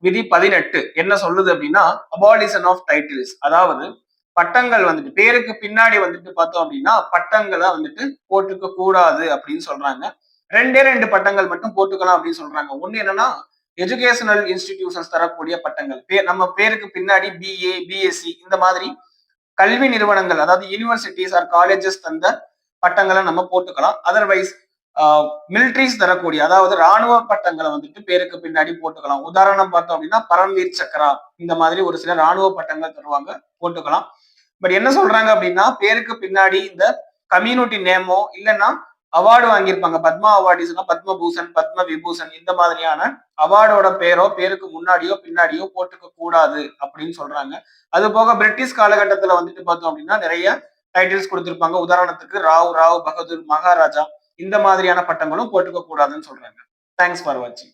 விதி 18 என்ன சொல்லுது அப்படின்னா அபாலிஷன் ஆஃப் டைட்டில்ஸ். அதாவது பட்டங்கள் வந்துட்டு பேருக்கு பின்னாடி வந்துட்டு பார்த்தோம் அப்படின்னா பட்டங்களை வந்துட்டு போட்டுக்க கூடாது அப்படின்னு சொல்றாங்க. ரெண்டே ரெண்டு பட்டங்கள் மட்டும் போட்டுக்கலாம் அப்படின்னு சொல்றாங்க. ஒண்ணு என்னன்னா எஜுகேஷனல் இன்ஸ்டிடியூஷன்ஸ் தரக்கூடிய பட்டங்கள். நம்ம பேருக்கு பின்னாடி பிஏ, பிஎஸ்சி இந்த மாதிரி கல்வி நிறுவனங்கள், அதாவது யூனிவர்சிட்டிஸ் ஆர் காலேஜஸ் தந்த பட்டங்களை நம்ம போட்டுக்கலாம். அதர்வைஸ் மிலிட்ரிஸ் தரக்கூடிய, அதாவது ராணுவ பட்டங்களை வந்துட்டு பேருக்கு பின்னாடி போட்டுக்கலாம். உதாரணம் பார்த்தோம் அப்படின்னா பரம்வீர் சக்ரா, இந்த மாதிரி ஒரு சில ராணுவ பட்டங்கள் தருவாங்க, போட்டுக்கலாம். பட் என்ன சொல்றாங்க அப்படின்னா பேருக்கு பின்னாடி இந்த கம்யூனிட்டி நேமோ இல்லைன்னா அவார்டு வாங்கியிருப்பாங்க, பத்மா அவார்டிஸ்னா பத்மபூஷன், பத்ம விபூஷன், இந்த மாதிரியான அவார்டோட பேரோ பேருக்கு முன்னாடியோ பின்னாடியோ போட்டுக்க கூடாது அப்படின்னு சொல்றாங்க. அது போக பிரிட்டிஷ் காலகட்டத்துல வந்துட்டு பார்த்தோம் அப்படின்னா நிறைய டைட்டில்ஸ் கொடுத்திருப்பாங்க. உதாரணத்துக்கு ராவ், ராவ் பகதூர், மகாராஜா, இந்த மாதிரியான பட்டங்களும் போட்டுக்க கூடாதுன்னு சொல்றாங்க. தேங்க்ஸ் ஃபார் வாட்சிங்.